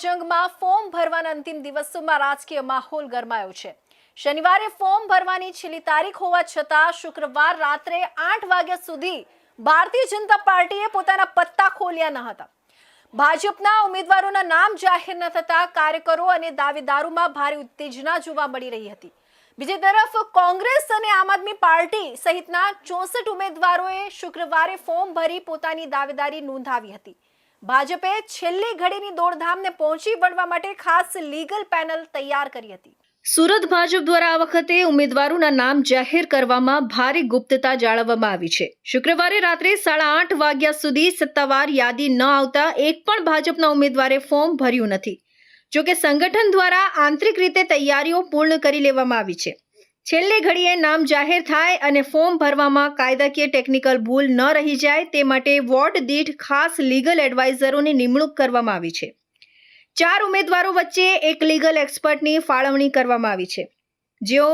જંગમાં ફોર્મ ભરવાના અંતિમ દિવસોમાં રાજકીય માહોલ ગરમાયો છે। શનિવારે ફોર્મ ભરવાની છેલ્લી તારીખ હોવા છતાં શુક્રવાર રાત્રે 8 વાગ્યા સુધી ભારતીય જનતા પાર્ટીએ પોતાના પત્તા ખોલ્યા ન હતા। ભાજપના ઉમેદવારોના નામ જાહેર ન થતા કાર્યકરો અને દાવેદારોમાં ભારે ઉત્તેજના જોવા મળી રહી હતી। બીજી તરફ કોંગ્રેસ અને આમ આદમી પાર્ટી સહિતના 64 ઉમેદવારોએ શુક્રવારે ફોર્મ ભરી પોતાની દાવેદારી નોંધાવી હતી। ભાજપે છેલ્લી ઘડીની દોડધામને પહોંચી વળવા માટે ખાસ લીગલ પેનલ તૈયાર કરી હતી। સુરત ભાજપ દ્વારા આ વખતે ઉમેદવારોના નામ જાહેર કરવામાં ભારે ગુપ્તતા જાળવવામાં આવી છે। શુક્રવારે રાત્રે 8:30 વાગ્યા સુધી સત્તાવાર યાદી ન આવતા એક પણ ભાજપના ઉમેદવારે ફોર્મ ભર્યું નથી। જો કે સંગઠન દ્વારા આંતરિક રીતે તૈયારીઓ પૂર્ણ કરી લેવામાં આવી છે। છેલ્લી ઘડીએ નામ જાહેર થાય અને ફોર્મ ભરવામાં કાયદાકીય ટેકનિકલ ભૂલ ન રહી જાય તે માટે વોર્ડ દીઠ ખાસ લીગલ એડવાઇઝરોની નિમણૂક કરવામાં આવી છે। 4 ઉમેદવારો વચ્ચે એક લીગલ એક્સપર્ટની ફાળવણી કરવામાં આવી છે, જેઓ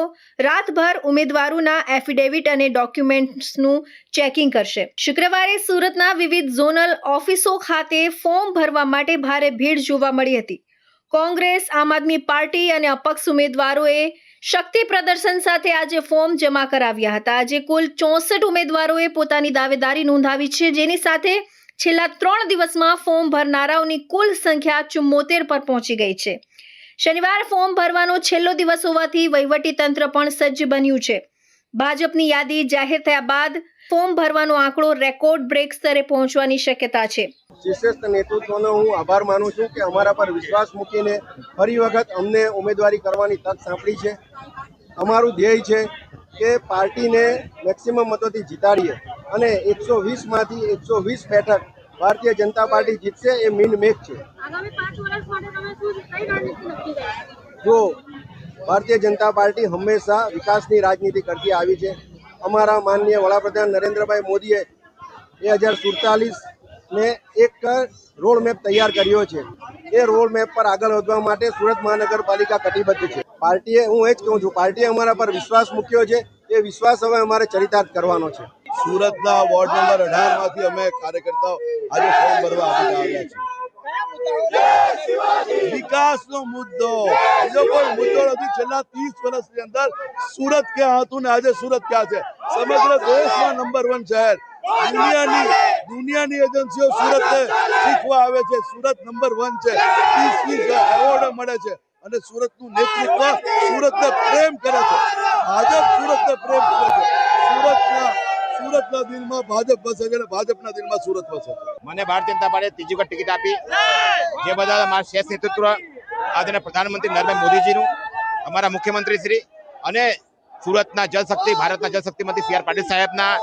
રાતભર ઉમેદવારોના એફિડેવિટ અને ડોક્યુમેન્ટ્સનું ચેકિંગ કરશે। શુક્રવારે સુરતના વિવિધ ઝોનલ ઓફિસો ખાતે ફોર્મ ભરવા માટે ભારે ભીડ જોવા મળી હતી। કોંગ્રેસ, આમ આદમી પાર્ટી અને અપક્ષ ઉમેદવારોએ શક્તિ પ્રદર્શન સાથે આજે ફોર્મ જમા કરાવ્યા હતા। આજે કુલ 64 ઉમેદવારોએ પોતાની દાવેદારી નોંધાવી છે, જેની સાથે છેલ્લા 3 દિવસમાં ફોર્મ ભરનારાઓની કુલ સંખ્યા 74 પર પહોંચી ગઈ છે। શનિવાર ફોર્મ ભરવાનો છેલ્લો દિવસ હોવાથી વહીવટી તંત્ર પણ સજ્જ બન્યું છે। ભાજપની યાદી જાહેર થયા બાદ ફોર્મ ભરવાનો આંકડો રેકોર્ડ બ્રેક સ્તરે પહોંચવાની શક્યતા છે। શીર્ષસ્થ નેતૃત્વનો હું આભાર માનું છું કે અમારા પર વિશ્વાસ મૂકીને ફરી વખત અમને ઉમેદવારી કરવાની તક સાંપડી છે। અમારું ધ્યેય છે કે પાર્ટીને મેક્સિમમ મતોથી જીતાડીએ અને 120માંથી 120 બેઠક ભારતીય જનતા પાર્ટી જીતશે એ મીન મેચ છે। જો ભારતીય જનતા પાર્ટી હંમેશા વિકાસની રાજનીતિ કરતી આવી છે। અમારા માનનીય વડાપ્રધાન નરેન્દ્રભાઈ મોદીએ 2047ને એક રોડ મેપ તૈયાર કર્યો છે। એ રોડ મેપ પર આગળ વધવા માટે સુરત મહાનગરપાલિકા કટિબદ્ધ છે। પાર્ટીએ, હું એ જ કહું છું, પાર્ટીએ અમારા પર વિશ્વાસ મૂક્યો છે। એ વિશ્વાસ હવે અમારે ચરિતાર્થ કરવાનો છે। સુરતના વોર્ડ નંબર 18માંથી અમે કાર્યકર્તાઓ આજે ફોર્મ ભરવા આવ્યા છીએ। વિકાસનો મુદ્દો, બીજો કોઈ મુદ્દો નથી। છેલ્લા 30 વર્ષની અંદર સુરત ક્યાં હતું ને આજે સુરત ક્યાં છે? સમગ્ર દેશમાં નંબર 1 શહેર। દુનિયાની એજન્સીઓ સુરતને શીખવા આવે છે। સુરત નંબર 1 છે। 30 એવોર્ડ મળે છે અને સુરતનું નેતૃત્વ સુરતને પ્રેમ કરે છે। ભાજપ સુરતને પ્રેમ કરે છે। સુરતના દિલમાં ભાજપ વસે છે અને ભાજપના દિલમાં સુરત વસે છે। મને ભારતીય જનતા પાર્ટીએ ત્રીજી વખત ટિકિટ આપી, જે બદલ મારા શ્રેષ્ઠ નેતૃત્વ આદરણીય પ્રધાનમંત્રી નરેન્દ્ર મોદીજીનું, અમારા મુખ્યમંત્રી શ્રી અને સુરતના જલશક્તિ, ભારતના જલશક્તિ મંત્રી CR પાટીલ સાહેબના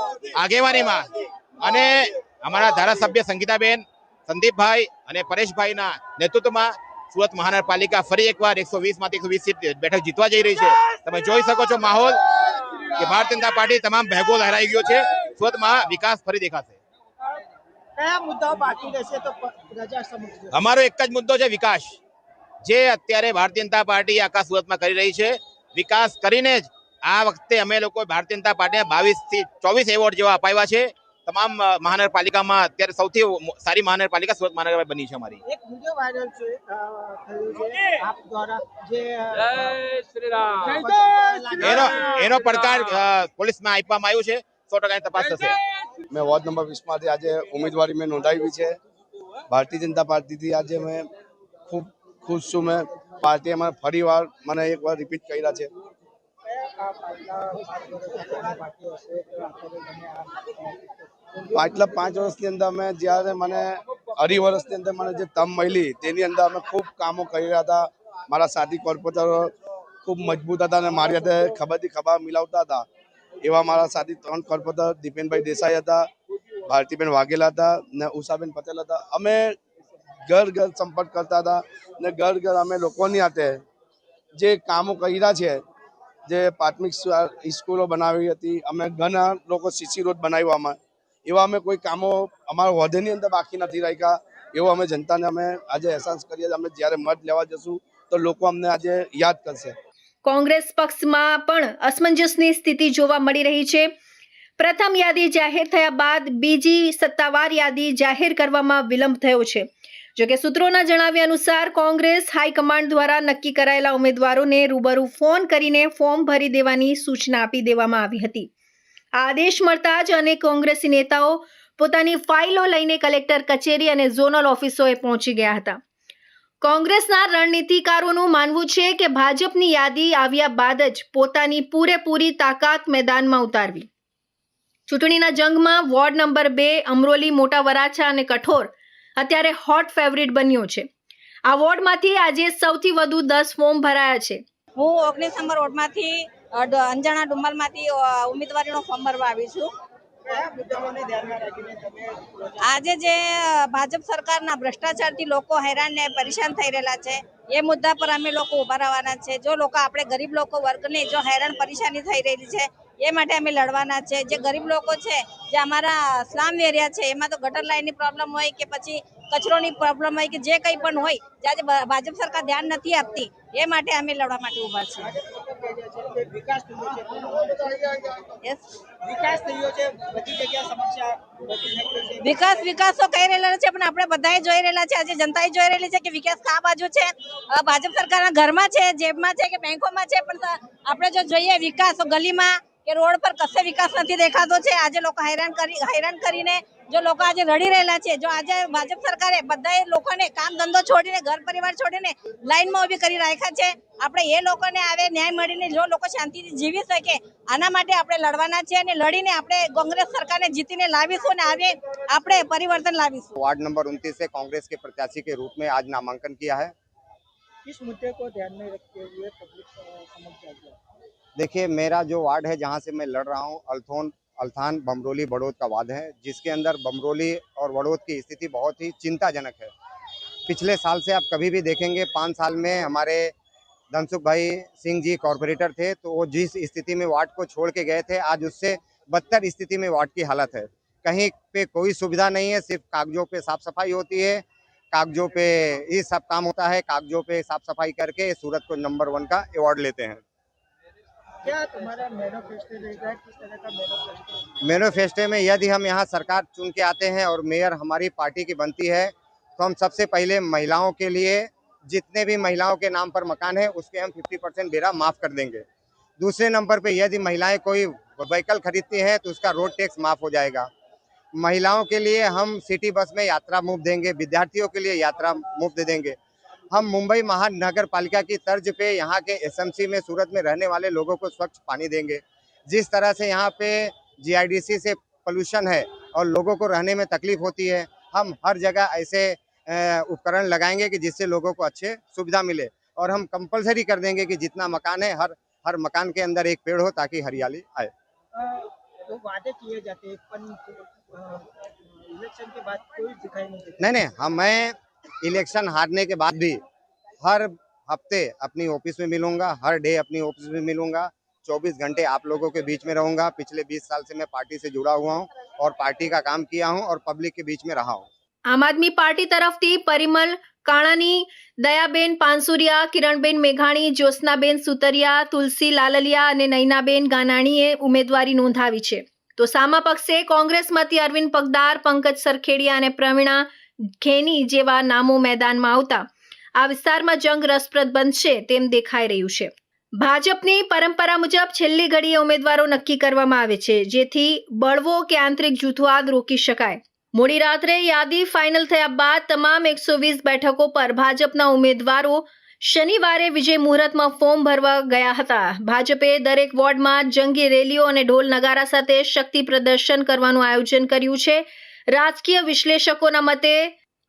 આગેવાનીમાં અને અમારા ધારાસભ્ય સંગીતાબેન, સંદીપભાઈ અને પરેશભાઈના નેતૃત્વમાં સુરત મહાનગરપાલિકા ફરી એકવાર 120માંથી 120 સીટ બેઠક જીતવા જઈ રહી છે। તમે જોઈ શકો છો માહોલ કે ભારતીય જનતા પાર્ટી તમામ ભેગો લહેરાઈ ગયો છે। સુરતમાં વિકાસ ફરી દેખાશે। કયા મુદ્દાઓ બાકી રહેશે તો પ્રજા સમક્ષ? અમારો એક જ મુદ્દો છે, વિકાસ। જે અત્યારે ભારતીય જનતા પાર્ટી આખા સુરતમાં કરી રહી છે, વિકાસ કરીને જ આ વખતે અમે લોકો ભારતીય જનતા પાર્ટીને 22થી 24 એવોર્ડ જેવા અપાવ્યા છે। તમામ મહાનગરપાલિકામાં અત્યારે સૌથી સારી મહાનગરપાલિકા સુરત મહાનગરપાલિકા બની છે અમારી। એક વિડિયો વાયરલ થયું છે આપ દ્વારા, જે એનો પડકાર પોલીસમાં આપવામાં આવ્યું છે। 100% તપાસ થશે। મેં વોર્ડ નંબર 20માંથી આજે ઉમેદવારી મેં નોંધાવી છે। ભારતીય જનતા પાર્ટીથી આજે મેં ખૂબ ખુશ છું। મેં પાર્ટીએ મને ફરીવાર મને એકવાર રિપીટ કર્યા છે। પાછલા 5 વર્ષની અંદર મેં જ્યારે મને 2.5 વર્ષની અંદર મને જે તમ મળી તેની અંદર અમે ખૂબ કામો કરી રહ્યા હતા। મારા સાથી કોર્પોરેટરો ખૂબ મજબૂત હતા અને મારી સાથે ખભાથી ખભા મિલાવતા હતા। એવા મારા સાથી 3 કોર્પોરેટર દીપેનભાઈ દેસાઈ હતા, ભારતીબેન વાઘેલા હતા ને ઉષાબેન પટેલ હતા। અમે ઘર સંપર્ક કરતા હતા ને ઘર અમે લોકોની સાથે જે કામો કર્યા છે, જે પ્રાથમિક સ્કૂલો બનાવી હતી, અમે ઘણા લોકો સીસી રોડ બનાવ્યા। એવા અમે કોઈ કામો અમારા વોર્ડની અંદર બાકી નથી રાખ્યા। એવો અમે જનતાને અમે આજે અહેસાસ કરીએ। અમે જ્યારે મત લેવા જશું તો લોકો અમને આજે યાદ કરશે। કોંગ્રેસ પક્ષમાં પણ અસમંજસની સ્થિતિ જોવા મળી રહી છે। પ્રથમ યાદી જાહેર થયા બાદ બીજી સત્તાવાર યાદી જાહેર કરવામાં વિલંબ થયો છે। જોકે સૂત્રોના જણાવ્યા અનુસાર કોંગ્રેસ હાઈકમાન્ડ દ્વારા નક્કી કરાયેલા ઉમેદવારોને રૂબરૂ ફોન કરીને ફોર્મ ભરી દેવાની સૂચના આપી દેવામાં આવી હતી. આ આદેશ મળતા જ અનેક કોંગ્રેસી નેતાઓ પોતાની ફાઇલો લઈને કલેક્ટર કચેરી અને ઝોનલ ઓફિસોએ પહોંચી ગયા હતા. કોંગ્રેસના રણનીતિકારોનું માનવું છે કે ભાજપની યાદી આવ્યા બાદ જ પોતાની પૂરેપૂરી તાકાત મેદાનમાં ઉતારવી. ચૂંટણીના જંગમાં વોર્ડ નંબર 2 અમરોલી, મોટા વરાછા અને કઠોર અત્યારે હોટ ફેવરિટ બન્યો છે. આ વોર્ડમાંથી આજે સૌથી વધુ 10 ફોર્મ ભરાયા છે. હું 19 નંબર વોર્ડમાંથી અંજાણા ડુમ્મલમાંથી ઉમેદવારીનો ફોર્મ ભરવા આવી છું. કયા મુદ્દાઓને ધ્યાનમાં રાખીને તમે આજે જે ભાજપ સરકારના ભ્રષ્ટાચારથી લોકો હેરાન ને પરેશાન થઈ રહેલા છે એ મુદ્દા પર અમે લોકો ઉભા રહેવાના છે. જો લોકો આપણે ગરીબ લોકો વર્ગને જો હેરાન પરેશાની થઈ રહેલી છે એ માટે અમે લડવાના છે. જે ગરીબ લોકો છે, જે અમારા સ્લમ એરિયા છે, એમાં તો ગટર લાઈનની પ્રોબ્લેમ હોય કે પછી કચરોની પ્રોબ્લેમ હોય કે જે કંઈ પણ હોય, જે આજે ભાજપ સરકાર ધ્યાન નથી આપતી એ માટે અમે લડવા માટે ઉભા છીએ. વિકાસ થયો છે, વિકાસ થયો છે, બધી જગ્યાએ સમસ્યા બધી વિકાસ તો કહી રહેલા છે, પણ આપણે બધાએ જોઈ રહેલા છે, આજે જનતાએ જોઈ રહેલી છે કે વિકાસ કા બાજુ છે. ભાજપ સરકારના ઘરમાં છે, જેબમાં છે કે બેંકોમાં છે, પણ આપણે જો જોઈએ વિકાસ તો ગલીમાં કે રોડ પર કશે વિકાસ નથી દેખાતો છે. આજે લોકો હેરાન કરીને જો લોકો આજે રડી રહેલા છે. જો આજે ભાજપ સરકારે બધાએ લોકોને કામ ધંધો છોડીને, ઘર પરિવાર છોડીને લાઈનમાં ઉભી કરી રાખ્યા છે. આપણે એ લોકોને આવે ન્યાય મળીને જો લોકો શાંતિથી જીવી શકે આના માટે આપણે લડવાના છે અને લડીને આપણે કોંગ્રેસ સરકારને જીતીને લાવીશું અને આપણે પરિवर्तन लाવીશું. वार्ड नंबर 29 से कांग्रेस के प्रत्याशी के रूप में आज नामांकन किया है. किस मुद्दे को ध्यान में रखते हुए पब्लिक समझ जाएगा? देखिए, मेरा जो वार्ड है जहां से मैं लड़ रहा हूं, अल्थान बमरोली बड़ौद का वार्ड है, जिसके अंदर बमरोली और बड़ौद की स्थिति बहुत ही चिंताजनक है. पिछले साल से आप कभी भी देखेंगे 5 साल में हमारे धनसुख भाई सिंह जी कॉर्पोरेटर थे, तो वो जिस स्थिति में वार्ड को छोड़ के गए थे, आज उससे बदतर स्थिति में वार्ड की हालत है. कहीं पे कोई सुविधा नहीं है, सिर्फ कागजों पे साफ सफाई होती है, कागजों पे ये सब काम होता है, कागजों पे साफ सफाई करके सूरत को नंबर 1 का अवार्ड लेते हैं. क्या तुम्हारा मैनिफेस्टो रहेगा? किस तरह का मैनिफेस्टो? मैनिफेस्टो में यदि हम यहाँ सरकार चुन के आते हैं और मेयर हमारी पार्टी की बनती है, तो हम सबसे पहले महिलाओं के लिए जितने भी महिलाओं के नाम पर मकान है उसके हम 50% बेरा माफ़ कर देंगे. दूसरे नंबर पे यदि महिलाएं कोई व्हीकल खरीदती हैं तो उसका रोड टैक्स माफ़ हो जाएगा. महिलाओं के लिए हम सिटी बस में यात्रा मुफ्त देंगे, विद्यार्थियों के लिए यात्रा मुफ्त देंगे. हम मुंबई महानगर पालिका की तर्ज पे यहाँ के एसएमसी में सूरत में रहने वाले लोगों को स्वच्छ पानी देंगे. जिस तरह से यहाँ पे जीआईडीसी से पोल्यूशन है और लोगों को रहने में तकलीफ होती है, हम हर जगह ऐसे उपकरण लगाएंगे कि जिससे लोगों को अच्छे सुविधा मिले. और हम कंपलसरी कर देंगे कि जितना मकान है हर मकान के अंदर एक पेड़ हो ताकि हरियाली आए. तो वादे किए जाते हैं पर इलेक्शन के बाद कोई दिखाई नहीं देता. नहीं, मैं इलेक्शन हारने के बाद भी हर हफ्ते अपनी ऑफिस में मिलूंगा, हर डे अपनी ऑफिस में मिलूंगा, 24 घंटे आप लोगों के बीच में रहूंगा. पिछले 20 साल से मैं पार्टी से जुड़ा हुआ हूं और पार्टी का काम किया हूं और पब्लिक के बीच में रहा हूं. આમ આદમી પાર્ટી તરફથી પરિમલ કાણાની, દયાબેન પાનસુરિયા, કિરણબેન મેઘાણી, જ્યોત્સનાબેન સુતરિયા, તુલસી લાલલિયા અને નૈનાબેન ગાનાણીએ ઉમેદવારી નોંધાવી છે. તો સામા પક્ષે કોંગ્રેસમાંથી અરવિંદ પગદાર, પંકજ સરખેડિયા અને પ્રવીણા ખેની જેવા નામો મેદાનમાં આવતા આ વિસ્તારમાં જંગ રસપ્રદ બનશે તેમ દેખાઈ રહ્યું છે. ભાજપની પરંપરા મુજબ છેલ્લી ઘડીએ ઉમેદવારો નક્કી કરવામાં આવે છે, જેથી બળવો કે આંતરિક જૂથવાદ રોકી શકાય. મોડી રાત્રે યાદી ફાઇનલ થયા બાદ તમામ 120 બેઠકો પર ભાજપના ઉમેદવારો શનિવારે વિજય મુહૂર્તમાં ફોર્મ ભરવા ગયા હતા. ભાજપે દરેક વોર્ડમાં જંગી રેલીઓ અને ઢોલ નગારા સાથે શક્તિ પ્રદર્શન કરવાનું આયોજન કર્યું છે. રાજકીય વિશ્લેષકોના મતે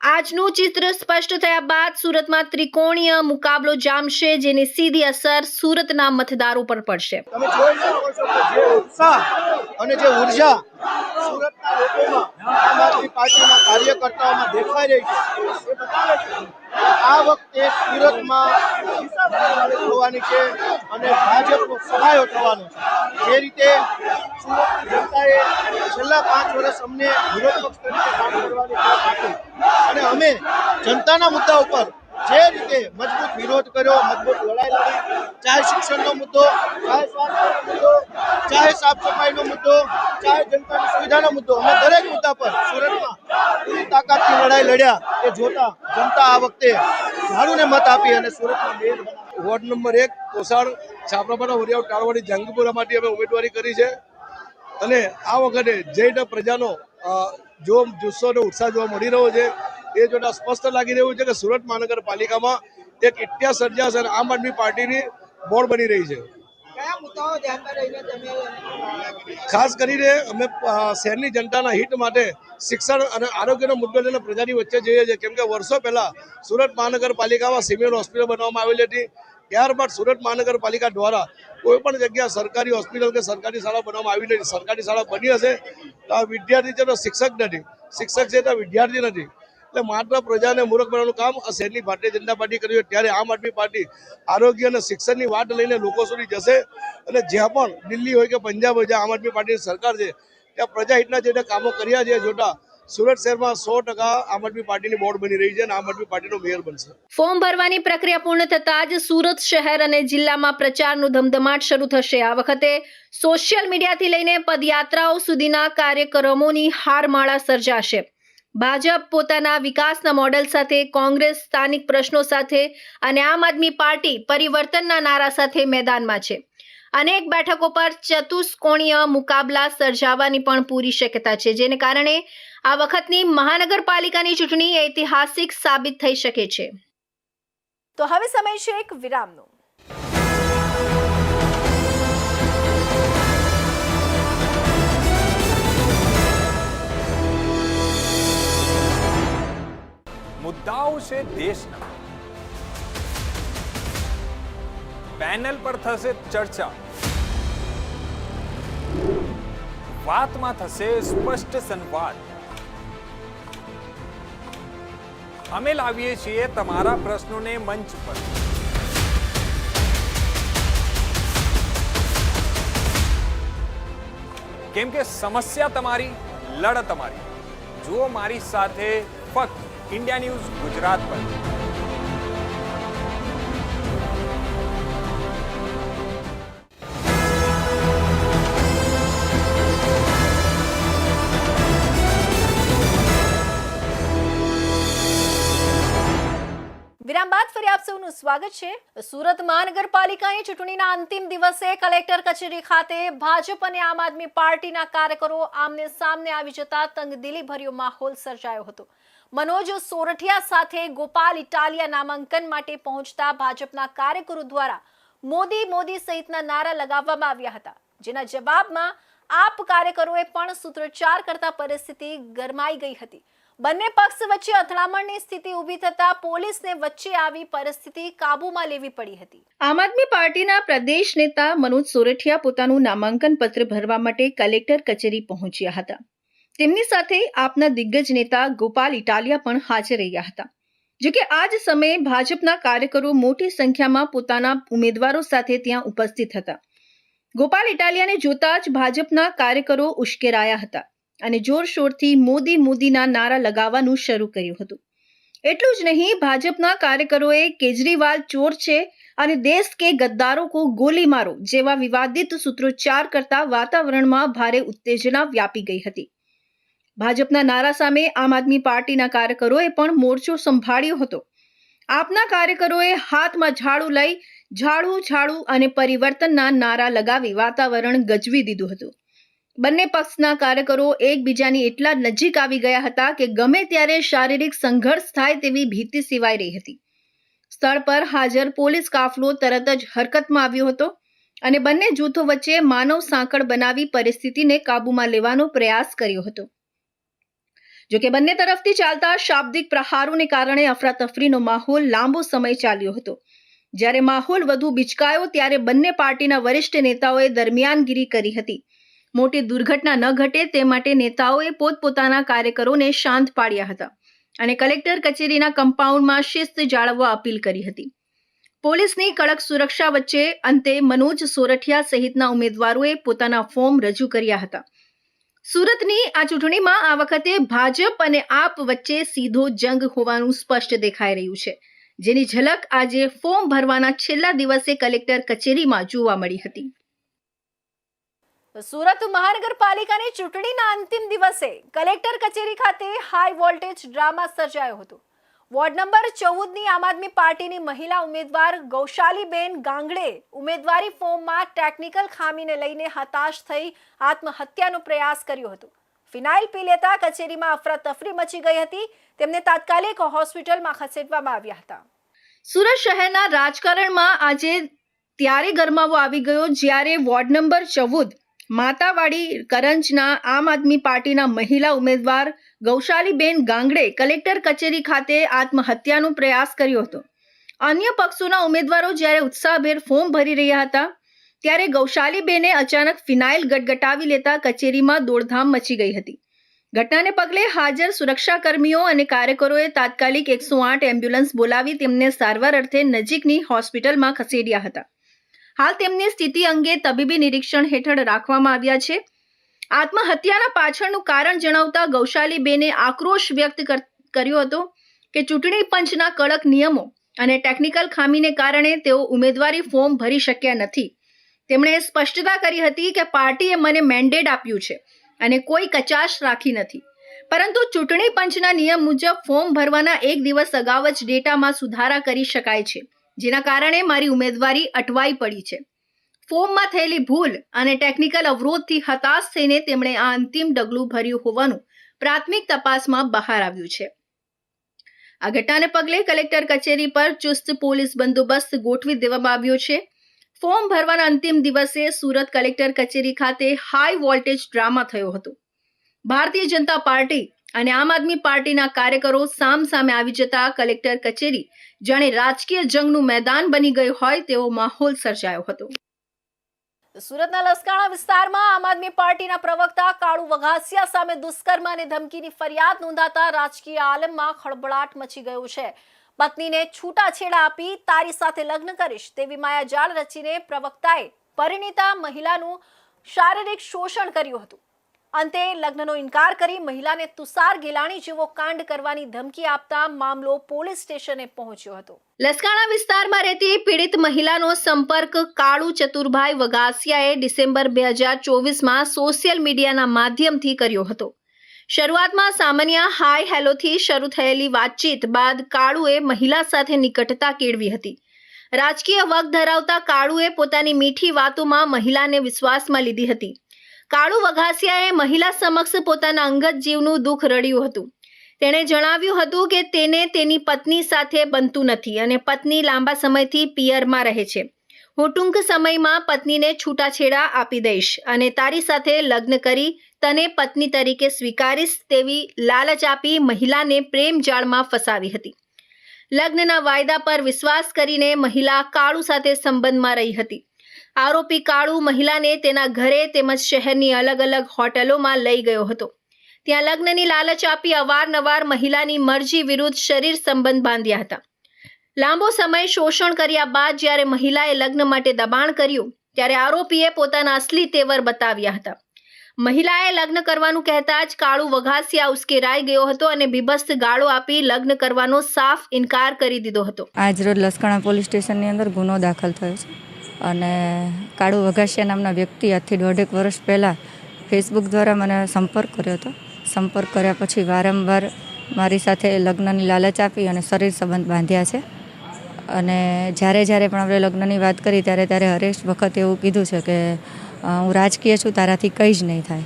આજનું ચિત્ર સ્પષ્ટ થયા બાદ સુરતમાં ત્રિકોણીય મુકાબલો જામશે, જેની સીધી અસર સુરતના મતદારો પર પડશે. તમે જોઈ શકો છો કે જે ઉત્સાહ અને જે ઉર્જા સુરતના લોકોમાં આમ આદમી પાર્ટીના કાર્યકર્તાઓમાં દેખાઈ રહી છે, એ બતાવે છે કે આ વખતે સુરતમાં થવાની છે અને ભાજપનો સહાયો થવાનો છે. જે રીતે સુરતની જનતાએ છેલ્લા 5 વર્ષ અમને વિરોધ પક્ષ તરીકે કામ કરવાની તક આપી અને અમે જનતાના મુદ્દા ઉપર જે રીતે મજબૂત વિરોધ કર્યો, મજબૂત લડાઈ લડી, ચાહે શિક્ષણનો મુદ્દો, ચાહે સ્વાસ્થ્યનો મુદ્દો, ચાહે સાફ સફાઈનો મુદ્દો, ચાહે જનતાની સુવિધાનો મુદ્દો, અમે દરેક મુદ્દા પર સુરતમાં પૂરી તાકાતથી લડાઈ લડ્યા. એ જોતા જનતા આ વખતે ઝાડુને મત આપી અને સુરતમાં મેયર બનાવ્યા. વોર્ડ નંબર 1 કોસાડ છાપરાપાડા વરિયાવ ટાળવાડી જંગીપુરામાંથી અમે ઉમેદવારી કરી છે અને આ વખતે જે પ્રજાનો જો જુસ્સો અને ઉત્સાહ જોવા મળી રહ્યો છે એ જોતા સ્પષ્ટ લાગી રહ્યું છે કે સુરત મહાનગરપાલિકામાં એક ઇતિહાસ સર્જાશે અને આમ આદમી પાર્ટીની બોર્ડ બની રહી છે. કયા મુદ્દાઓ ધ્યાનમાં રહીને તમે ખાસ કરીને અમે શહેરની જનતાના હિત માટે શિક્ષણ અને આરોગ્યનો મુદ્દો લઈને પ્રજાની વચ્ચે જઈએ છીએ, કેમ કે વર્ષો પહેલા સુરત મહાનગરપાલિકામાં સિવિલ હોસ્પિટલ બનાવવામાં આવેલી હતી. ત્યારબાદ સુરત મહાનગરપાલિકા દ્વારા કોઈ પણ જગ્યા સરકારી હોસ્પિટલ કે સરકારી શાળા બનાવવામાં આવી નથી. સરકારી શાળા બની હશે તો આ વિદ્યાર્થી છે તો શિક્ષક નથી, શિક્ષક છે તો વિદ્યાર્થી નથી. એટલે માત્ર પ્રજાને મૂર્ખ બનાવવાનું કામ આ શહેરની ભારતીય જનતા પાર્ટી કર્યું. ત્યારે આમ આદમી પાર્ટી આરોગ્ય અને શિક્ષણની વાત લઈને લોકો સુધી જશે અને જ્યાં પણ દિલ્હી હોય કે પંજાબ હોય જ્યાં આમ આદમી પાર્ટીની સરકાર છે ત્યાં પ્રજાહિતના જે કામો કર્યા છે જોતા સુરત શહેરમાં 100% આમ આદમી પાર્ટીની બોર્ડ બની રહી છે અને આમ આદમી પાર્ટીનો મેયર બનશે. ફોર્મ ભરવાની પ્રક્રિયા પૂર્ણ થતાં જ સુરત શહેર અને જિલ્લામાં પ્રચારનું ધમધમાટ શરૂ થશે. આ વખતે સોશિયલ મીડિયાથી લઈને પદયાત્રાઓ સુધીના કાર્યક્રમોની હારમાળા સર્જાશે. ભાજપ પોતાના વિકાસના મોડેલ સાથે, કોંગ્રેસ સ્થાનિક પ્રશ્નો સાથે અને આમ આદમી પાર્ટી પરિવર્તનના નારા સાથે મેદાનમાં છે. અનેક બેઠકો પર ચતુષ્કોણીય મુકાબલા સર્જાવાની પણ પૂરી શક્યતા છે, જેને કારણે આ વખતની મહાનગરપાલિકાની ચૂંટણી ઐતિહાસિક સાબિત થઈ શકે છે. તો હવે સમય છે એક વિરામનો. મુદ્દાઓ છે દેશના, પેનલ પર થશે ચર્ચા, વાતમાં થશે સ્પષ્ટ સંવાદ. અમે લાવીએ છીએ તમારા પ્રશ્નોને મંચ પર. કેમ કે સમસ્યા તમારી, લડત અમારી. જુઓ મારી સાથે ફક્ત इंडिया न्यूज गुजरात पर. વિરામ બાદ ફરી આપ સૌનું સ્વાગત છે. સુરત મહાનગરપાલિકાની ચૂંટણીના અંતિમ દિવસે કલેક્ટર કચેરી ખાતે ભાજપ અને આમ આદમી પાર્ટીના કાર્યકરો આમને સામને આવી જતા તંગદિલી ભર્યો માહોલ સર્જાયો હતો. મનોજ સોરઠિયા સાથે ગોપાલ ઇટાલિયા નામાંકન માટે પહોંચતા ભાજપના કાર્યકરો દ્વારા મોદી મોદી સહિતના નારા લગાવવામાં આવ્યા હતા, જેના જવાબમાં આપ કાર્યકરોએ પણ સૂત્રોચ્ચાર કરતા પરિસ્થિતિ ગરમાઈ ગઈ હતી. બંને પક્ષ વચ્ચે અથડામણની સ્થિતિ ઊભી થતા પોલીસને વચ્ચે આવી પરિસ્થિતિ કાબૂમાં લેવી પડી હતી. આમ આદમી પાર્ટીના પ્રદેશ નેતા મનોજ સોરઠિયા પોતાનું નામાંકન પત્ર ભરવા માટે કલેક્ટર કચેરી પહોંચ્યા હતા. તેમની સાથે આપના દિગ્ગજ નેતા ગોપાલ ઇટાલિયા પણ હાજર રહ્યા હતા. જો કે આ જ સમયે ભાજપના કાર્યકરો મોટી સંખ્યામાં પોતાના ઉમેદવારો સાથે ત્યાં ઉપસ્થિત હતા. ગોપાલ ઇટાલિયાને જોતા જ ભાજપના કાર્યકરો ઉશ્કેરાયા હતા અને જોરશોરથી મોદી મોદીના નારા લગાવવાનું શરૂ કર્યું હતું. એટલું જ નહીં, ભાજપના કાર્યકરોએ કેજરીવાલ ચોર છે અને દેશ કે ગદ્દારો કો ગોલી મારો જેવા વિવાદિત સૂત્રોચ્ચાર કરતા વાતાવરણમાં ભારે ઉત્તેજના વ્યાપી ગઈ હતી. ભાજપના નારા સામે આમ આદમી પાર્ટીના કાર્યકરોએ પણ મોરચો સંભાળ્યો હતો. આપના કાર્યકરોએ હાથમાં ઝાડુ લઈ ઝાડુ ઝાડુ અને પરિવર્તનના નારા લગાવી વાતાવરણ ગજવી દીધું હતું. બંને પક્ષના કાર્યકરો એકબીજાની એટલા નજીક આવી ગયા હતા કે ગમે ત્યારે શારીરિક સંઘર્ષ થાય તેવી ભીતિ સેવાઈ રહી હતી. સ્થળ પર હાજર પોલીસ કાફલો તરત જ હરકતમાં આવ્યો હતો અને બંને જૂથો વચ્ચે માનવ સાંકળ બનાવી પરિસ્થિતિને કાબૂમાં લેવાનો પ્રયાસ કર્યો હતો. જોકે બંને તરફથી ચાલતા શાબ્દિક પ્રહારોને કારણે અફરાતફરીનો માહોલ લાંબો સમય ચાલ્યો હતો. જ્યારે માહોલ વધુ બિચકાયો ત્યારે બંને પાર્ટીના વરિષ્ઠ નેતાઓએ દરમિયાનગીરી કરી હતી. મોટી દુર્ઘટના ન ઘટે તે માટે નેતાઓએ પોતપોતાના કાર્યકરોને શાંત પાડ્યા હતા અને કલેક્ટર કચેરીના કમ્પાઉન્ડમાં શિસ્ત જાળવવા અપીલ કરી હતી. પોલીસની કડક સુરક્ષા વચ્ચે અંતે મનોજ સોરઠિયા સહિતના ઉમેદવારોએ પોતાના ફોર્મ રજૂ કર્યા હતા. સુરતની આ ચૂંટણીમાં આ વખતે ભાજપ અને આપ વચ્ચે સીધો જંગ હોવાનું સ્પષ્ટ દેખાઈ રહ્યું છે, જેની ઝલક આજે ફોર્મ ભરવાના છેલ્લા દિવસે કલેક્ટર કચેરીમાં જોવા મળી હતી. સુરત મહાનગરપાલિકાની ચૂંટણીના અંતિમ દિવસે કલેક્ટર કચેરી ખાતે હાઈ વોલ્ટેજ ડ્રામા સર્જાયો હતો. વોર્ડ નંબર 14ની આમ આદમી પાર્ટીની મહિલા ઉમેદવાર ગૌશાલીબેન ગાંગડે ઉમેદવારી ફોર્મમાં ટેકનિકલ ખામીને લઈને હતાશ થઈ આત્મહત્યાનો પ્રયાસ કર્યો હતો. ફિનાઇલ પી લેતા કચેરીમાં અફરાતફરી મચી ગઈ હતી. તેમને તાત્કાલિક હોસ્પિટલમાં ખસેડવામાં આવ્યા હતા. સુરત શહેરના રાજકારણમાં આજે ત્યારે ગરમાવો આવી ગયો જ્યારે વોર્ડ નંબર 14 માતાવાડી કરંજના આમ આદમી પાર્ટીના મહિલા ઉમેદવાર ગૌશાલીબેન ગાંગડે કલેક્ટર કચેરી ખાતે આત્મહત્યાનો પ્રયાસ કર્યો હતો. અન્ય પક્ષોના ઉમેદવારો જ્યારે ઉત્સાહભેર ફોર્મ ભરી રહ્યા હતા ત્યારે ગૌશાલીબેને અચાનક ફિનાઇલ ગટગટાવી લેતા કચેરીમાં દોડધામ મચી ગઈ હતી. ઘટનાને પગલે હાજર સુરક્ષાકર્મીઓ અને કાર્યકરોએ તાત્કાલિક 108 એમ્બ્યુલન્સ બોલાવી તેમને સારવાર અર્થે નજીકની હોસ્પિટલમાં ખસેડ્યા હતા. હાલ તેમની સ્થિતિ અંગે તબીબી નિરીક્ષણ હેઠળ રાખવામાં આવ્યા છે. આત્મહત્યાના પાછળનું કારણ જણાવતા ગૌશાલીબેને આક્રોશ વ્યક્ત કર્યો હતો કે ચૂંટણી પંચના કડક નિયમો અને ટેકનિકલ ખામીને કારણે તેઓ ઉમેદવારી ફોર્મ ભરી શક્યા નથી. તેમણે સ્પષ્ટતા કરી હતી કે પાર્ટીએ મને મેન્ડેટ આપ્યું છે અને કોઈ કચાશ રાખી નથી, પરંતુ ચૂંટણી પંચના નિયમ મુજબ ફોર્મ ભરવાના એક દિવસ અગાઉ જ ડેટામાં સુધારા કરી શકાય છે, જેના કારણે મારી ઉમેદવારી અટવાઈ પડી છે. ફોર્મમાં થયેલી ભૂલ અને ટેકનિકલ અવરોધથી હતાશ થઈને તેમણે આ અંતિમ ડગલું ભર્યું હોવાનું પ્રાથમિક તપાસમાં બહાર આવ્યું છે. આ ઘટનાને પગલે કલેક્ટર કચેરી પર ચુસ્ત પોલીસ બંદોબસ્ત ગોઠવી દેવામાં આવ્યો છે. ફોર્મ ભરવાના અંતિમ દિવસે સુરત કલેક્ટર કચેરી ખાતે હાઈ વોલ્ટેજ ડ્રામા થયો હતો. ભારતીય જનતા પાર્ટી અને આમ આદમી પાર્ટીના કાર્યકરો સામસામે આવી જતા કલેક્ટર કચેરી જાણે રાજકીય જંગનું મેદાન બની ગયું હોય તેવો માહોલ સર્જાયો હતો. સુરતના લસકાણા વિસ્તારમાં આમ આદમી પાર્ટીના પ્રવક્તા કાળુ વઘાસિયા સામે દુષ્કર્મ અને ધમકીની ફરિયાદ નોંધાતા રાજકીય આલમમાં ખળબળાટ મચી ગયો છે. પત્નીને છૂટાછેડા આપી તારી સાથે લગ્ન કરીશ તેવી માયાજાળ રચીને પ્રવક્તાએ પરિણીતા મહિલાનું શારીરિક શોષણ કર્યું હતું. અંતે લગ્નનો ઇનકાર કરી મહિલાને તુષાર ગેલાણી જેવો કાંડ કરવાની ધમકી આપતા મામલો પોલીસ સ્ટેશને પહોંચ્યો હતો. લસકાણા વિસ્તારમાં રહેતી પીડિત મહિલાનો સંપર્ક કાળુ ચતુરભાઈ વઘાસિયાએ ડિસેમ્બર 2024માં સોશિયલ મીડિયાના માધ્યમથી કર્યો હતો. શરૂઆતમાં સામાન્ય હાય હેલોથી શરૂ થયેલી વાતચીત બાદ કાળુએ મહિલા સાથે નિકટતા કેળવી હતી. રાજકીય વગ ધરાવતા કાળુએ પોતાની મીઠી વાતોમાં મહિલાને વિશ્વાસમાં લીધી હતી. કાળુ વઘાસિયાએ મહિલા સમક્ષ પોતાના અંગત જીવનું દુઃખ રડ્યું હતું. તેણે જણાવ્યું હતું કે તેને તેની પત્ની સાથે બનતું નથી અને પત્ની લાંબા સમયથી પિયરમાં રહે છે. હું ટૂંક સમયમાં પત્નીને છૂટાછેડા આપી દઈશ અને તારી સાથે લગ્ન કરી તને પત્ની તરીકે સ્વીકારીશ તેવી લાલચ આપી મહિલાને પ્રેમ જાળમાં ફસાવી હતી. લગ્નના વાયદા પર વિશ્વાસ કરીને મહિલા કાળુ સાથે સંબંધમાં રહી હતી. આરોપી કાળુ મહિલાને તેના ઘરે તેમજ શહેરની અલગ અલગ હોટલોમાં લઈ ગયો હતો. ત્યાં લગ્નની લાલચ આપી અવારનવાર મહિલાની મરજી વિરુદ્ધ શરીર સંબંધ બાંધ્યા હતા. લાંબો સમય શોષણ કર્યા બાદ જ્યારે મહિલાએ લગ્ન માટે દબાણ કર્યું ત્યારે આરોપીએ પોતાના અસલી તેવર બતાવ્યા હતા. મહિલાએ લગ્ન કરવાનું કહેતા જ કાળુ વઘાસિયા ઉશ્કેરાઈ ગયો હતો અને બીભત્સ ગાળો આપી લગ્ન કરવાનો સાફ ઇનકાર કરી દીધો હતો. આજ રોજ લસકાણા પોલીસ સ્ટેશનની અંદર ગુનો દાખલ થયો છે અને કાળુ વઘાસિયા નામના વ્યક્તિ આજથી 1.5 વર્ષ પહેલાં ફેસબુક દ્વારા મને સંપર્ક કર્યો હતો. સંપર્ક કર્યા પછી વારંવાર મારી સાથે લગ્નની લાલચ આપી અને શરીર સંબંધ બાંધ્યા છે અને જ્યારે પણ આપણે લગ્નની વાત કરી ત્યારે હરેક વખત એવું કીધું છે કે હું રાજકીય છું, તારાથી કંઈ જ નહીં થાય.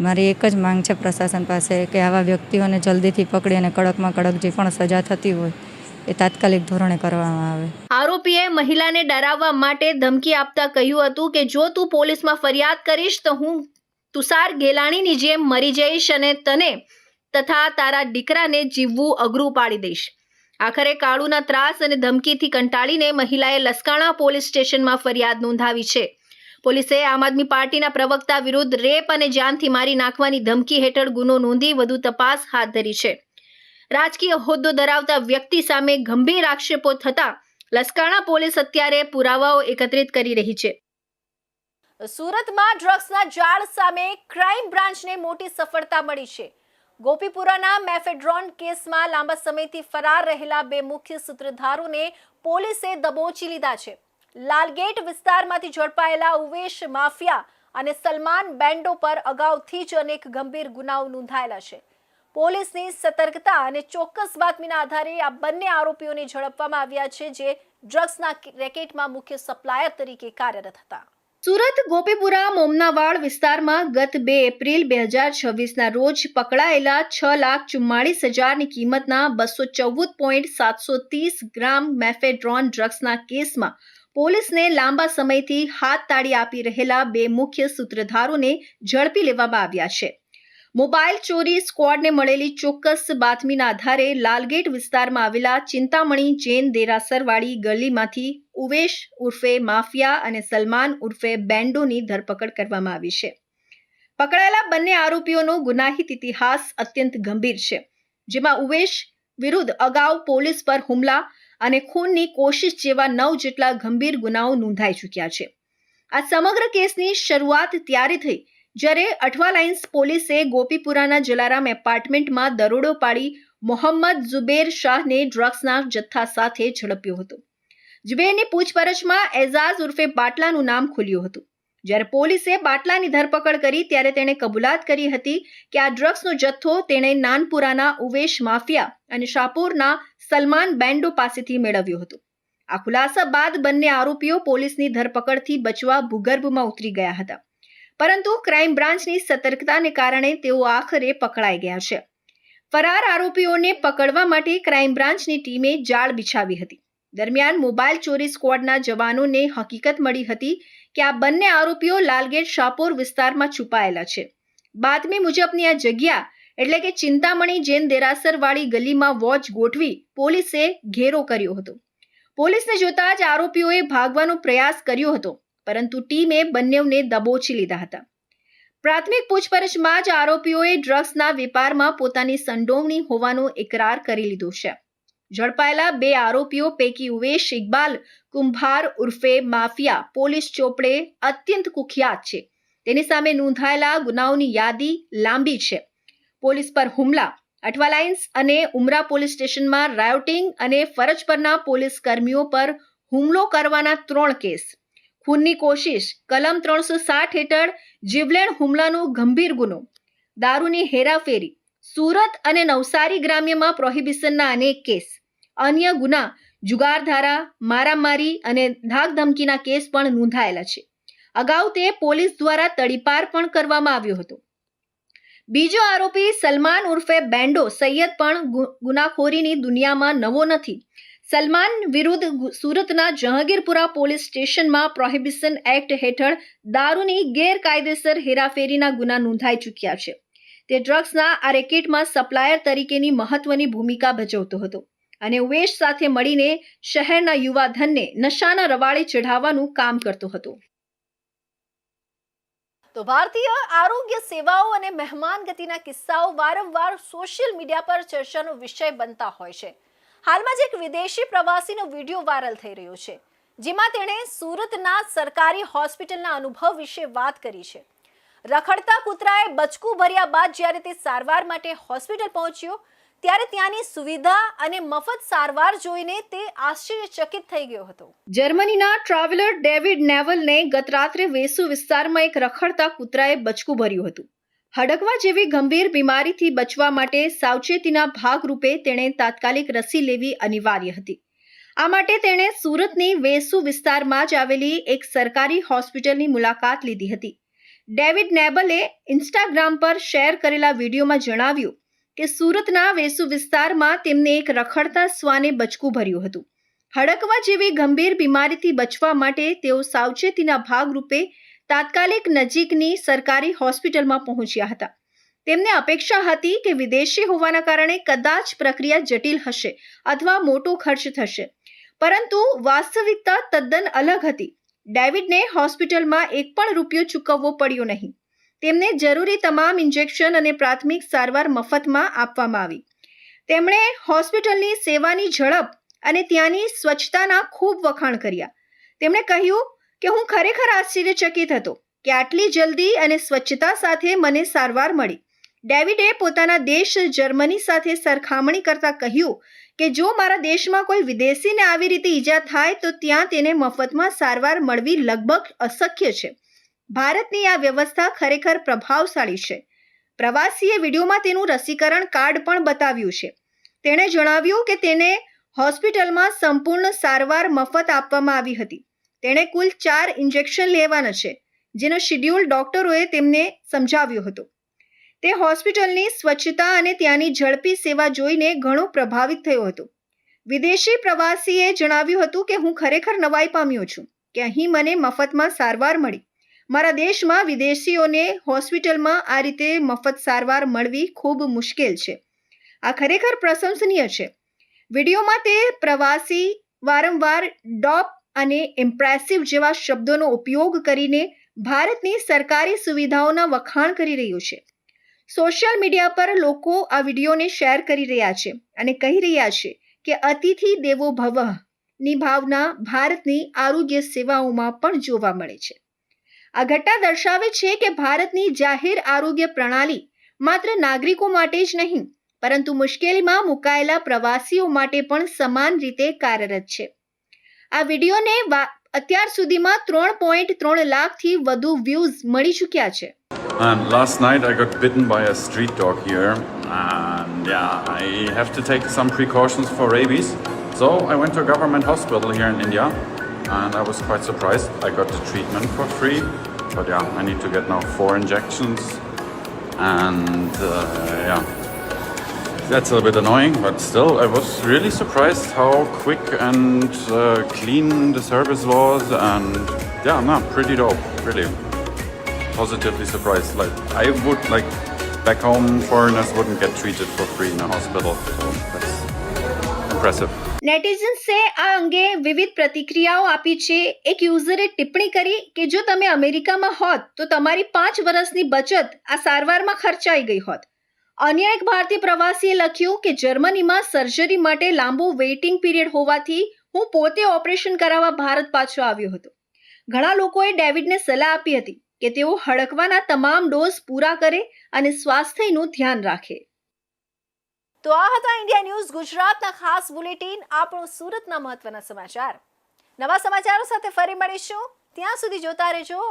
મારી એક જ માંગ છે પ્રશાસન પાસે કે આવા વ્યક્તિઓને જલ્દીથી પકડી અને કડકમાં કડક જે પણ સજા થતી હોય એ તાત્કાલિક ધોરણે કરવામાં આવે. આરોપીએ મહિલાને ડરાવવા માટે ધમકી આપતા કહ્યું હતું કે જો તું પોલીસમાં ફરિયાદ કરીશ તો હું તુષાર ગેલાણીની જેમ મરી જઈશ અને તને તથા તારા દીકરાને જીવવું અઘરું પાડી દઈશ. આખરે કાળુના ત્રાસ અને ધમકીથી કંટાળીને મહિલાએ લસકાણા પોલીસ સ્ટેશનમાં ફરિયાદ નોંધાવી છે. પોલીસે આમ આદમી પાર્ટીના પ્રવક્તા વિરુદ્ધ રેપ અને જાનથી મારી નાખવાની ધમકી હેઠળ ગુનો નોંધી વધુ તપાસ હાથ ધરી છે. રાજકીય હોદ્દો ધરાવતા વ્યક્તિ સામે ગંભીર આક્ષેપો થતા લસકાણા પોલીસ અત્યારે પુરાવાઓ એકત્રિત કરી રહી છે. સુરતમાં ડ્રગ્સના જાળ સામે ક્રાઇમ બ્રાન્ચને મોટી સફળતા મળી છે. ગોપીપુરાના મેફેડ્રોન કેસમાં લાંબા સમયથી ફરાર રહેલા બે મુખ્ય સૂત્રધારોને પોલીસે દબોચી લીધા છે. લાલગેટ વિસ્તારમાંથી ઝડપાયેલા ઉવેશ માફિયા અને સલમાન બેન્ડો પર અગાઉથી જ અનેક ગંભીર ગુનાઓ નોંધાયેલા છે. પોલીસની સતર્કતા અને ચોક્કસ બાતમીના આધારે આ બંને આરોપીઓને ઝડપવામાં આવ્યા છે, જે ડ્રગ્સના રેકેટમાં મુખ્ય સપ્લાયર તરીકે કાર્યરત હતા. સુરત ગોપીપુરા મોમનાવાડ વિસ્તારમાં ગત 2 એપ્રિલ 2026ના રોજ પકડાયેલા 6,44,000ની કિંમતના 214.730 ગ્રામ મેફેડ્રોન ડ્રગ્સના કેસમાં પોલીસને લાંબા સમયથી હાથ તાળી આપી રહેલા બે મુખ્ય સૂત્રધારોને ઝડપી લેવામાં આવ્યા છે. મોબાઈલ ચોરી સ્ક્વોડને મળેલી ચોક્કસ બાતમીના આધારે લાલગેટ વિસ્તારમાં આવેલા ચિંતામણી જૈન દેરાસરવાળી ગલીમાંથી ઉવેશ ઉર્ફે માફિયા અને સલમાન ઉર્ફે બેન્ડોની ધરપકડ કરવામાં આવી છે. પકડાયેલા બંને આરોપીઓનો ગુનાહિત ઇતિહાસ અત્યંત ગંભીર છે, જેમાં ઉવેશ વિરુદ્ધ અગાઉ પોલીસ પર હુમલા અને ખૂનની કોશિશ જેવા 9 જેટલા ગંભીર ગુનાઓ નોંધાઈ ચૂક્યા છે. આ સમગ્ર કેસની શરૂઆત ત્યારે થઈ જ્યારે અઠવા લાઇન્સ પોલીસે ગોપીપુરાના જલારામ એપાર્ટમેન્ટમાં દરોડો પાડી મોહમ્મદ ઝુબેર શાહને ડ્રગ્સના જથ્થા સાથે ઝડપ્યો હતો. ઝુબેરની પૂછપરછમાં એઝાઝ ઉર્ફે બાટલાનું નામ ખુલ્યું હતું. જ્યારે પોલીસે બાટલાની ધરપકડ કરી ત્યારે તેણે કબૂલાત કરી હતી કે આ ડ્રગ્સનો જથ્થો તેણે નાનપુરાના ઉવેશ માફિયા અને શાહપુરના સલમાન બેન્ડો પાસેથી મેળવ્યો હતો. આ ખુલાસા બાદ બંને આરોપીઓ પોલીસની ધરપકડથી બચવા ભૂગર્ભમાં ઉતરી ગયા હતા, પરંતુ ક્રાઇમ બ્રાન્ચની સતર્કતાને કારણે તેઓ આખરે પકડાઈ ગયા છે. ફરાર આરોપીઓને પકડવા માટે ક્રાઇમ બ્રાન્ચની ટીમે જાળ બિછાવી હતી. દરમિયાન મોબાઈલ ચોરી સ્ક્વોડના જવાનોને હકીકત મળી હતી કે આ બંને આરોપીઓ લાલગેટ શાહપુર વિસ્તારમાં છુપાયેલા છે. બાતમી મુજબની આ જગ્યા એટલે કે ચિંતામણી જૈન દેરાસરવાળી ગલીમાં વોચ ગોઠવી પોલીસે ઘેરો કર્યો હતો. પોલીસને જોતા જ આરોપીઓએ ભાગવાનો પ્રયાસ કર્યો હતો, પરંતુ ટીમે બંનેને દબોચી લીધા હતા. પ્રાથમિક પૂછપરછમાં જ આરોપીઓએ ડ્રગ્સના વેપારમાં પોતાની સંડોવણી હોવાનો ઇકરાર કરી લીધો છે. ઝડપાયેલા બે આરોપીઓ પૈકી ઉવેશ ઇકબાલ કુંભાર ઉર્ફે માફિયા પોલીસ ચોપડે અત્યંત કુખ્યાત છે. તેની સામે નોંધાયેલા ગુનાઓની યાદી લાંબી છે. પોલીસ પર હુમલા, અઠવા લાઇન્સ અને ઉમરા પોલીસ સ્ટેશનમાં રાયોટિંગ અને ફરજ પરના પોલીસ કર્મીઓ પર હુમલો કરવાના 3 કેસ, ખૂનની કોશિશ, કલમ 360 હેઠળ જીવલેણ હુમલાનો ગંભીર ગુનો, દારૂની હેરાફેરી, સુરત અને નવસારી ગ્રામ્યમાં પ્રોહિબિશનના અનેક કેસ, અન્ય ગુના, જુગારધારા, મારામારી અને ધાકધમકીના કેસ પણ નોંધાયેલા છે. અગાઉ તે પોલીસ દ્વારા તડીપાર પણ કરવામાં આવ્યો હતો. બીજો આરોપી સલમાન ઉર્ફે બેન્ડો સૈયદ પણ ગુનાખોરીની દુનિયામાં નવો નથી. સલમાન વિરુદ્ધ સુરતના જહાંગીરપુરા પોલીસ સ્ટેશનમાં પ્રોહિબિશન એક્ટ હેઠળ દારૂની ગેરકાયદેસર હેરાફેરીના ગુના નોંધાઈ ચૂક્યા છે. તે ડ્રગ્સના આ રેકેટમાં સપ્લાયર તરીકેની મહત્વની ભૂમિકા ભજવતો હતો અને ઉવેશ સાથે મળીને શહેરના યુવાધનને નશાના રવાડે ચઢાવવાનું કામ કરતો હતો. તો ભારતીય આરોગ્ય સેવાઓ અને મહેમાન ગતિના કિસ્સાઓ વારંવાર સોશિયલ મીડિયા પર ચર્ચાનો વિષય બનતા હોય છે. હાલમાં જ એક વિદેશી પ્રવાસીનો વિડીયો વાયરલ થઈ રહ્યો છે, જેમાં તેણે સુરતના સરકારી હોસ્પિટલના અનુભવ વિશે વાત કરી છે. રખડતા કૂતરાએ બચકું ભર્યા બાદ જ્યારે તે સારવાર માટે હોસ્પિટલ પહોંચ્યો ત્યારે ત્યાંની સુવિધા અને મફત સારવાર જોઈને તે આશ્ચર્યચકિત થઈ ગયો હતો. જર્મનીના ટ્રાવેલર ડેવિડ નેવલને ગત રાત્રે વેસુ વિસ્તારમાં એક રખડતા કૂતરાએ બચકું ભર્યું હતું. હડકવા જેવી ગંભીર બીમારીથી બચવા માટે સાવચેતીના ભાગરૂપે તેણે તાત્કાલિક રસી લેવી અનિવાર્ય હતી. આ માટે તેણે સુરતની વેસુ વિસ્તારમાં જ આવેલી એક સરકારી હોસ્પિટલની મુલાકાત લીધી હતી. ડેવિડ નેબલે ઇન્સ્ટાગ્રામ પર શેર કરેલા વિડીયોમાં જણાવ્યું કે સુરતના વેસુ વિસ્તારમાં તેમને એક રખડતા શ્વાને બચકું ભર્યું હતું. હડકવા જેવી ગંભીર બીમારીથી બચવા માટે તેઓ સાવચેતીના ભાગરૂપે તાત્કાલિક નજીકની સરકારી હોસ્પિટલમાં પહોંચ્યા હતા. તેમને અપેક્ષા હતી કે વિદેશી હોવાના કારણે કદાચ પ્રક્રિયા જટિલ હશે અથવા મોટો ખર્ચ થશે, પરંતુ વાસ્તવિકતા તદ્દન અલગ હતી. ડેવિડને હોસ્પિટલમાં એક પણ રૂપિયો ચૂકવવો પડ્યો નહીં. તેમને જરૂરી તમામ ઇન્જેક્શન અને પ્રાથમિક સારવાર મફતમાં આપવામાં આવી. તેમણે હોસ્પિટલની સેવાની ઝડપ અને ત્યાંની સ્વચ્છતાના ખૂબ વખાણ કર્યા. તેમણે કહ્યું કે હું ખરેખર આશ્ચર્યચકિત હતો કે આટલી જલ્દી અને સ્વચ્છતા સાથે મને સારવાર મળી. ડેવિડે પોતાના દેશ જર્મની સાથે સરખામણી કરતા કહ્યું કે જો મારા દેશમાં કોઈ વિદેશીને આવી રીતે ઈજા થાય તો ત્યાં તેને મફતમાં સારવાર મળવી લગભગ અશક્ય છે. ભારતની આ વ્યવસ્થા ખરેખર પ્રભાવશાળી છે. પ્રવાસીએ વિડીયોમાં તેનું રસીકરણ કાર્ડ પણ બતાવ્યું છે. તેણે જણાવ્યું કે તેને હોસ્પિટલમાં સંપૂર્ણ સારવાર મફત આપવામાં આવી હતી. તેણે કુલ 4 ઇન્જેક્શન લેવાના છે, જેનો શેડ્યુલ ડોક્ટરોએ તેમને સમજાવ્યો હતો. તે હોસ્પિટલની સ્વચ્છતા અને ત્યાંની ઝડપી સેવા જોઈને ઘણો પ્રભાવિત થયો હતો. વિદેશી પ્રવાસીએ જણાવ્યું હતું કે હું ખરેખર નવાઈ પામ્યો છું કે અહીં મને મફતમાં સારવાર મળી. મારા દેશમાં વિદેશીઓને હોસ્પિટલમાં આ રીતે મફત સારવાર મળવી ખૂબ મુશ્કેલ છે. આ ખરેખર પ્રશંસનીય છે. વિડીયોમાં તે પ્રવાસી વારંવાર ડોપ અને ઇમ્પ્રેસિવ જેવા શબ્દોનો ઉપયોગ કરીને ભારતની સરકારી સુવિધાઓના વખાણ કરી રહ્યો છે. સોશિયલ મીડિયા પર લોકો આ વિડીયોને શેર કરી રહ્યા છે અને કહી રહ્યા છે કે અતિથિ દેવો ભવની ભાવના ભારતની આરોગ્ય સેવાઓમાં પણ જોવા મળે છે. આ ઘટના દર્શાવે છે કે ભારતની જાહેર આરોગ્ય પ્રણાલી માત્ર નાગરિકો માટે જ નહીં, પરંતુ મુશ્કેલીમાં મુકાયેલા પ્રવાસીઓ માટે પણ સમાન રીતે કાર્યરત છે. આ વિડીયોને અત્યાર સુધીમાં 3.3 લાખથી વધુ વ્યૂઝ મળી ચૂક્યા છે. And last night I got bitten by a street dog here, and yeah, I have to take some precautions for rabies. So I went to a government hospital here in India, and I was quite surprised. I got the treatment for free, but yeah, I need to get now 4 injections, and yeah, that's a bit annoying, but still I was really surprised how quick and clean the service was, and yeah, no, pretty dope, really. Positively surprised. Like I would like back home, foreigners wouldn't get treated for free in a hospital. So that's impressive. નેટિઝન્સે આ અંગે વિવિધ પ્રતિક્રિયાઓ આપી છે. એક યુઝરે ટિપ્પણી કરી કે જો તમે અમેરિકામાં હોત તો તમારી 5 વર્ષની બચત આ સારવારમાં ખર્ચાઈ ગઈ હોત. અન્ય એક ભારતીય પ્રવાસીએ લખ્યું કે જર્મનીમાં સર્જરી માટે લાંબો વેઇટિંગ પીરિયડ હોવાથી હું પોતે ઓપરેશન કરાવવા ભારત પાછો આવ્યો હતો. ઘણા લોકોએ ડેવિડને સલાહ આપી હતી કે તેઓ હડકવાના તમામ ડોઝ પૂરા કરે અને સ્વાસ્થ્યનું ધ્યાન રાખે. તો આ હતા ઇન્ડિયા ન્યૂઝ ગુજરાતના ખાસ બુલેટિન, આપણો સુરતના મહત્વના સમાચાર. નવા સમાચારો સાથે ફરી મળીશું. ત્યાં સુધી જોતા રહેજો